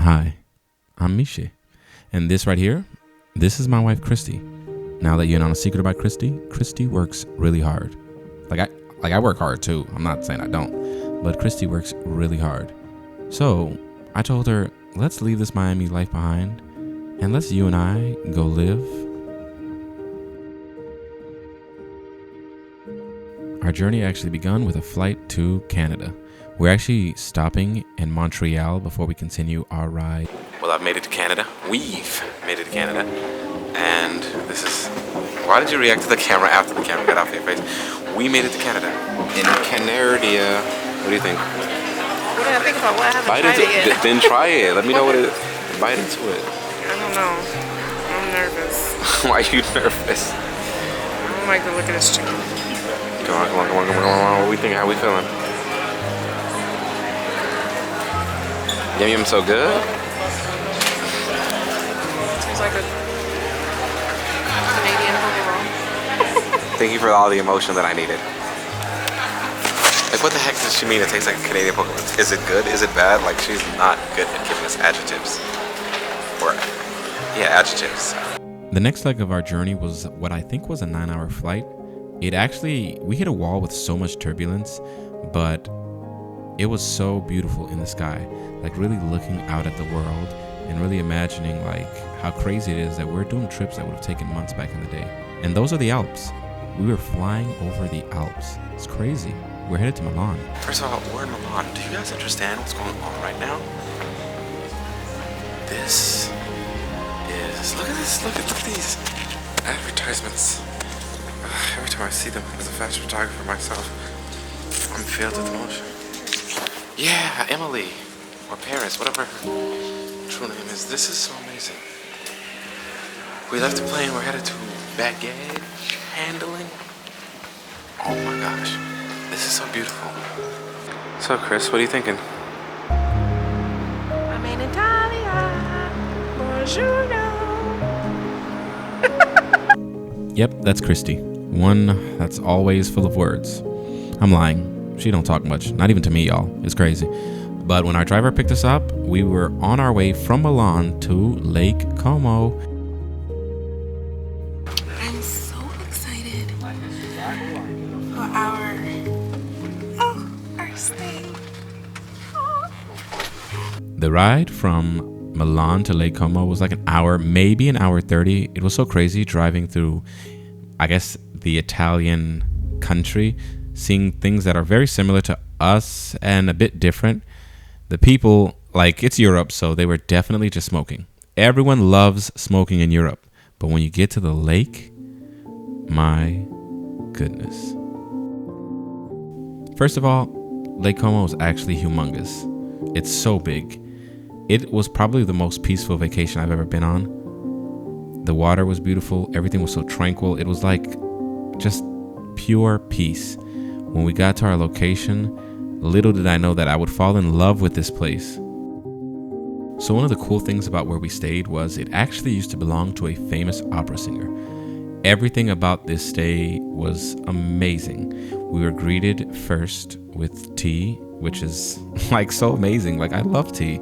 Hi, I'm Misha, and this right here, this is my wife Christy. Now that you're not a secret about Christy, Christy works really hard. I work hard too. I'm not saying I don't, but Christy works really hard. So I told her, let's leave this Miami life behind, and let's you and I go live. Our journey actually begun with a flight to Canada. We're actually stopping in Montreal before we continue our ride. Well, I've made it to Canada. We've made it to Canada. And this is... Why did you react to the camera after the camera got off your face? We made it to Canada. In Canada. What do you think? What do I think about what? I haven't tried it yet. Then try it. Let me know what it is. Bite into it. I don't know. I'm nervous. Why are you nervous? I don't like the look of this chicken. Come on. What do we think? How we feeling? Yum so good. Tastes like a Canadian Pokemon. Thank you for all the emotion that I needed. Like, what the heck does she mean it tastes like a Canadian Pokemon? Is it good? Is it bad? Like, she's not good at giving us adjectives. Adjectives. The next leg of our journey was what I think was a 9-hour flight. We hit a wall with so much turbulence, but it was so beautiful in the sky. Like, really looking out at the world and really imagining like how crazy it is that we're doing trips that would have taken months back in the day. And those are the Alps. We were flying over the Alps. It's crazy. We're headed to Milan. First of all, we're in Milan. Do you guys understand what's going on right now? This is... Look at this. Look at these advertisements. Every time I see them as a fashion photographer myself, I'm filled with emotion. Yeah, Emily, or Paris, whatever her true name is. This is so amazing. We left the plane, we're headed to baggage handling. Oh my gosh, this is so beautiful. So Chris, what are you thinking? I'm in Italia. Buongiorno. Yep, that's Christy. One that's always full of words. I'm lying. She don't talk much. Not even to me, y'all. It's crazy. But when our driver picked us up, we were on our way from Milan to Lake Como. I'm so excited for our stay. The ride from Milan to Lake Como was like an hour, maybe an hour 30. It was so crazy driving through, I guess, the Italian country, seeing things that are very similar to us and a bit different. The people, like, it's Europe, so they were definitely just smoking. Everyone loves smoking in Europe. But when you get to the lake, my goodness. First of all, Lake Como is actually humongous. It's so big. It was probably the most peaceful vacation I've ever been on. The water was beautiful. Everything was so tranquil. It was like just pure peace. When we got to our location, little did I know that I would fall in love with this place. So one of the cool things about where we stayed was it actually used to belong to a famous opera singer. Everything about this stay was amazing. We were greeted first with tea, which is like so amazing. Like, I love tea.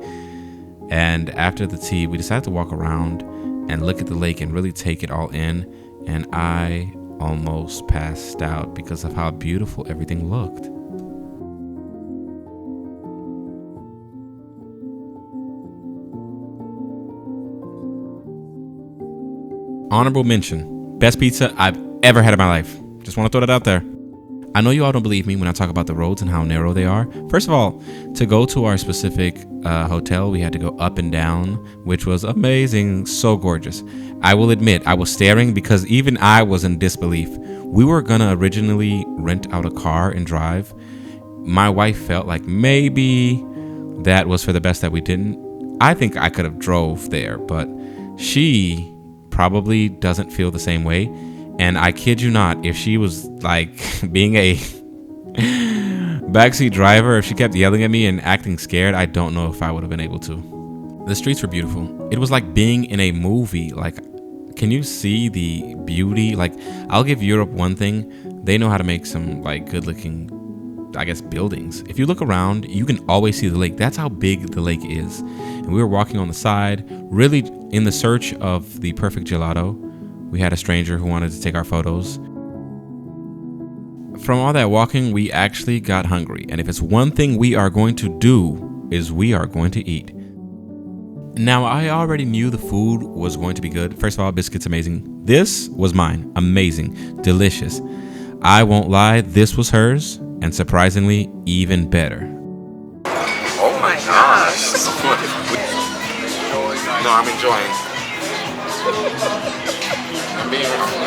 And after the tea, we decided to walk around and look at the lake and really take it all in. And I almost passed out because of how beautiful everything looked. Honorable mention, best pizza I've ever had in my life. Just want to throw that out there. I know you all don't believe me when I talk about the roads and how narrow they are. First of all, to go to our specific hotel, we had to go up and down, which was amazing, so gorgeous. I will admit, I was staring because even I was in disbelief. We were gonna originally rent out a car and drive. My wife felt like maybe that was for the best that we didn't. I think I could have drove there, but she probably doesn't feel the same way. And I kid you not, if she was like being a backseat driver, if she kept yelling at me and acting scared, I don't know if I would have been able to. The streets were beautiful. It was like being in a movie. Like, can you see the beauty? Like, I'll give Europe one thing. They know how to make some like good looking, I guess, buildings. If you look around, you can always see the lake. That's how big the lake is. and we were walking on the side, really in the search of the perfect gelato. We had a stranger who wanted to take our photos. From all that walking, we actually got hungry, and if it's one thing we are going to do, is we are going to eat. Now, I already knew the food was going to be good. First of all, biscuits amazing. This was mine. Amazing. Delicious. I won't lie, this was hers, and surprisingly, even better. Oh my gosh. No, I'm enjoying.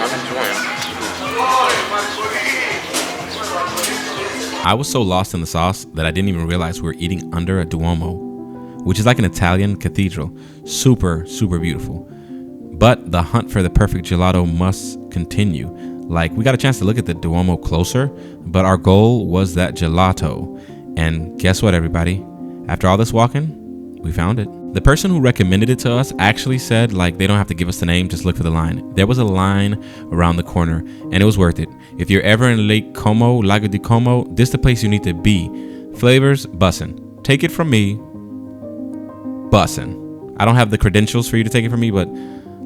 I'm enjoying. I was so lost in the sauce that I didn't even realize we were eating under a Duomo, which is like an Italian cathedral. Super, super beautiful. But the hunt for the perfect gelato must continue. Like, we got a chance to look at the Duomo closer, but our goal was that gelato. And guess what, everybody? After all this walking, we found it. The person who recommended it to us actually said, like, they don't have to give us the name, just look for the line. There was a line around the corner, and it was worth it. If you're ever in Lake Como, Lago di Como, this is the place you need to be. Flavors, bussin'. Take it from me, bussin'. I don't have the credentials for you to take it from me, but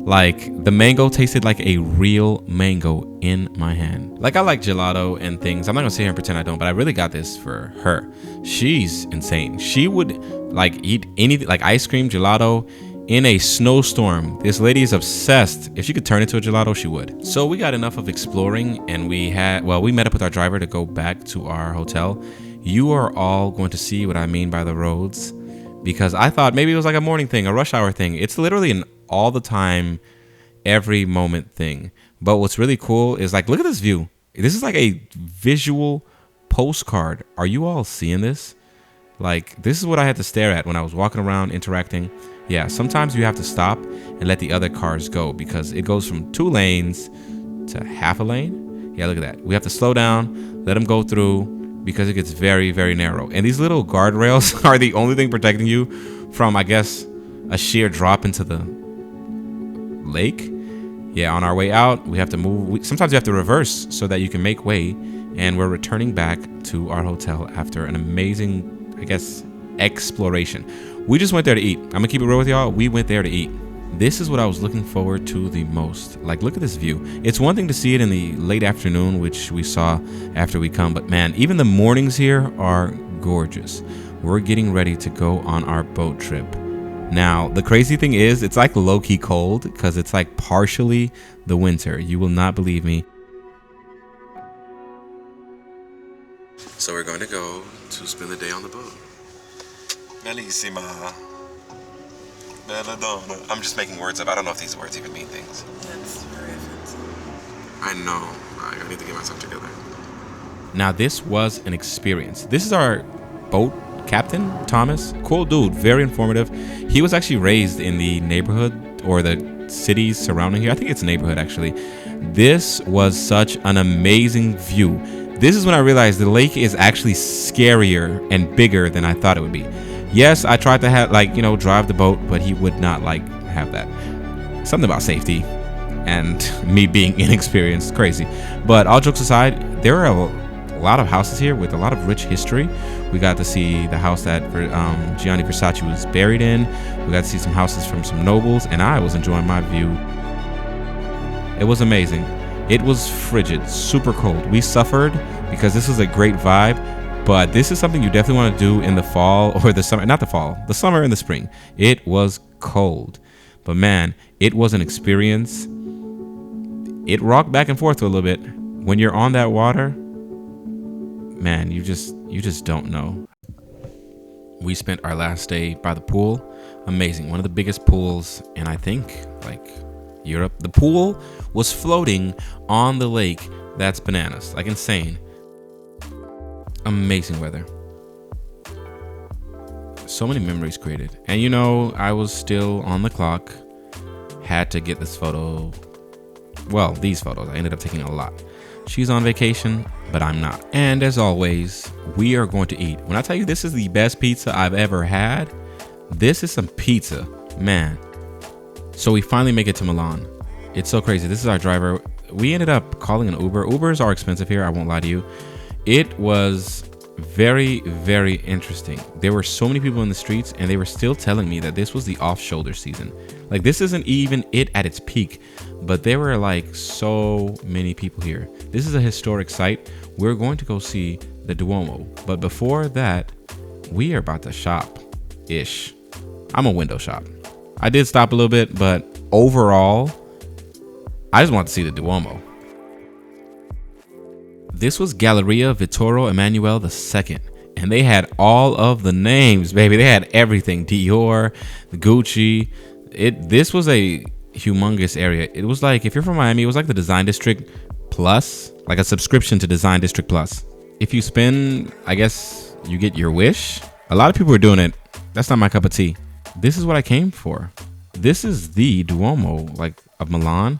like, the mango tasted like a real mango in my hand. Like, I like gelato and things. I'm not gonna sit here and pretend I don't, but I really got this for her. She's insane. She would like eat anything, like ice cream, gelato, in a snowstorm. This lady is obsessed. If she could turn into a gelato, she would. So we got enough of exploring, and we met up with our driver to go back to our hotel. You are all going to see what I mean by the roads, because I thought maybe it was like a morning thing, a rush hour thing. It's literally an all the time, every moment thing. But what's really cool is, like, look at this view. This is like a visual postcard. Are you all seeing this? Like, this is what I had to stare at when I was walking around interacting. Yeah, sometimes you have to stop and let the other cars go, because it goes from 2 lanes to half a lane. Yeah, look at that. We have to slow down, let them go through, because it gets very, very narrow. And these little guardrails are the only thing protecting you from, I guess, a sheer drop into the lake. Yeah, on our way out, we have to move. Sometimes you have to reverse so that you can make way. And we're returning back to our hotel after an amazing, I guess, exploration. We just went there to eat. I'm gonna keep it real with y'all. We went there to eat. This is what I was looking forward to the most. Like, look at this view. It's one thing to see it in the late afternoon, which we saw after we come, but man, even the mornings here are gorgeous. We're getting ready to go on our boat trip. Now, the crazy thing is, it's like low-key cold, because it's like partially the winter. You will not believe me. So we're going to go to spend the day on the boat. Bellissima. Belladonna. I'm just making words up. I don't know if these words even mean things. That's very offensive. I know. I need to get myself together. Now, this was an experience. This is our boat captain, Thomas. Cool dude, very informative. He was actually raised in the neighborhood or the cities surrounding here. I think it's a neighborhood, actually. This was such an amazing view. This is when I realized the lake is actually scarier and bigger than I thought it would be. Yes, I tried to have, like, you know, drive the boat, but he would not like have that. Something about safety and me being inexperienced, crazy. But all jokes aside, there are a lot of houses here with a lot of rich history. We got to see the house that Gianni Versace was buried in. We got to see some houses from some nobles, and I was enjoying my view. It was amazing. It was frigid, super cold. We suffered because this was a great vibe, but this is something you definitely want to do in the fall or the summer. Not the fall, the summer and the spring. It was cold, but man, it was an experience. It rocked back and forth a little bit. When you're on that water, man, you just don't know. We spent our last day by the pool. Amazing. One of the biggest pools in, I think, like, Europe. The pool was floating on the lake. That's bananas. Like, insane. Amazing weather. So many memories created. And you know, I was still on the clock. Had to get this photo. Well, these photos. I ended up taking a lot. She's on vacation, but I'm not. And as always, we are going to eat. When I tell you this is the best pizza I've ever had, this is some pizza, man. So we finally make it to Milan. It's so crazy. This is our driver. We ended up calling an Uber. Ubers are expensive here, I won't lie to you. It was Very, very interesting. There were so many people in the streets, and they were still telling me that this was the off-shoulder season. Like, this isn't even it at its peak, but there were like so many people here. This is a historic site. We're going to go see the Duomo, but before that, we are about to shop-ish. I'm a window shop. I did stop a little bit, but overall, I just want to see the Duomo. This was Galleria Vittorio Emanuele II, and they had all of the names, baby. They had everything: Dior, Gucci. This was a humongous area. It was like, if you're from Miami, it was like the Design District Plus, like a subscription to Design District Plus. If you spend, I guess you get your wish. A lot of people are doing it. That's not my cup of tea. This is what I came for. This is the Duomo, like, of Milan.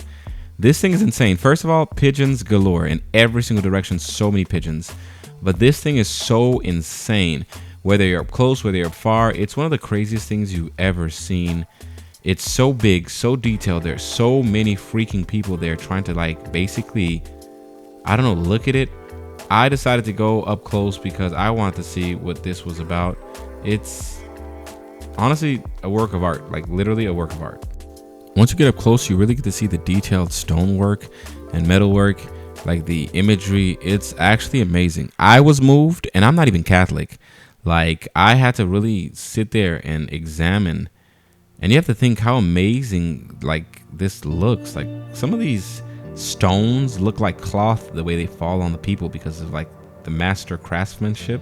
This thing is insane. First of all, pigeons galore in every single direction. So many pigeons. But this thing is so insane. Whether you're up close, whether you're up far, it's one of the craziest things you've ever seen. It's so big, so detailed. There's so many freaking people there trying to, like, basically, I don't know, look at it. I decided to go up close because I wanted to see what this was about. It's honestly a work of art, like literally a work of art. Once you get up close, you really get to see the detailed stonework and metalwork, like the imagery. It's actually amazing. I was moved, and I'm not even Catholic. Like, I had to really sit there and examine, and you have to think how amazing like this looks. Like, some of these stones look like cloth the way they fall on the people because of like the master craftsmanship.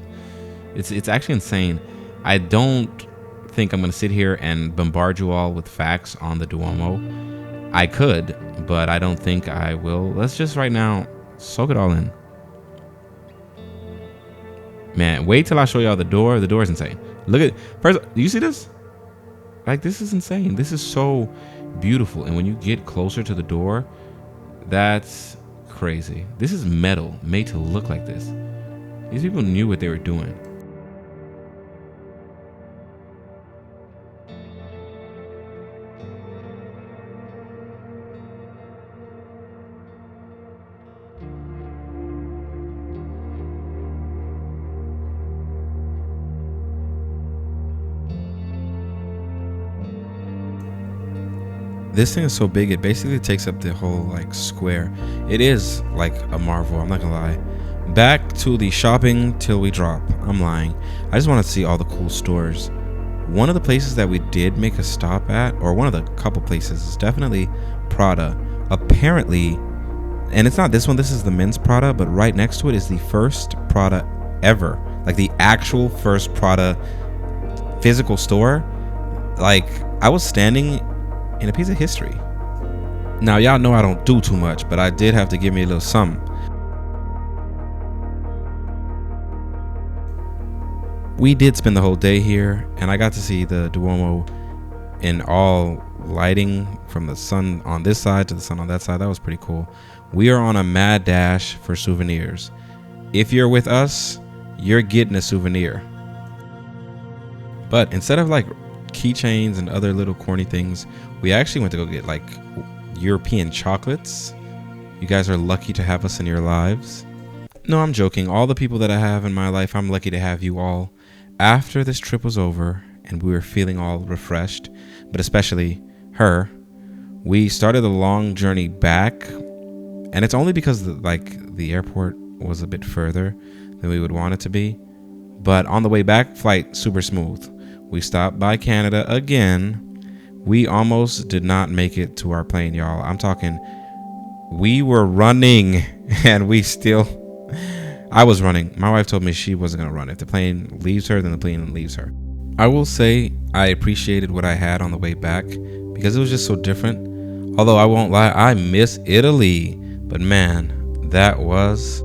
It's actually insane. I don't think I'm gonna sit here and bombard you all with facts on the Duomo. I could, but I don't think I will. Let's just right now soak it all in. Man, wait till I show y'all the door. The door is insane. Look at, first, do you see this? Like, this is insane. This is so beautiful. And when you get closer to the door, that's crazy. This is metal made to look like this. These people knew what they were doing. This thing is so big, it basically takes up the whole like square. It is like a marvel, I'm not gonna lie. Back to the shopping till we drop. I'm lying. I just want to see all the cool stores. One of the places that we did make a stop at, or one of the couple places, is definitely Prada. Apparently, and it's not this one, this is the men's Prada, but right next to it is the first Prada ever. Like the actual first Prada physical store. Like, I was standing in a piece of history. Now, y'all know I don't do too much, but I did have to give me a little something. We did spend the whole day here, and I got to see the Duomo in all lighting, from the sun on this side to the sun on that side. That was pretty cool. We are on a mad dash for souvenirs. If you're with us, you're getting a souvenir. But instead of like keychains and other little corny things, we actually went to go get like European chocolates. You guys are lucky to have us in your lives. No, I'm joking. All the people that I have in my life, I'm lucky to have you all. After this trip was over and we were feeling all refreshed, but especially her, we started a long journey back. And it's only because the airport was a bit further than we would want it to be. But on the way back, flight super smooth. We stopped by Canada again. We almost did not make it to our plane, y'all. I'm talking, we were running and I was running. My wife told me she wasn't going to run. If the plane leaves her, then the plane leaves her. I will say I appreciated what I had on the way back because it was just so different. Although I won't lie, I miss Italy. But man, that was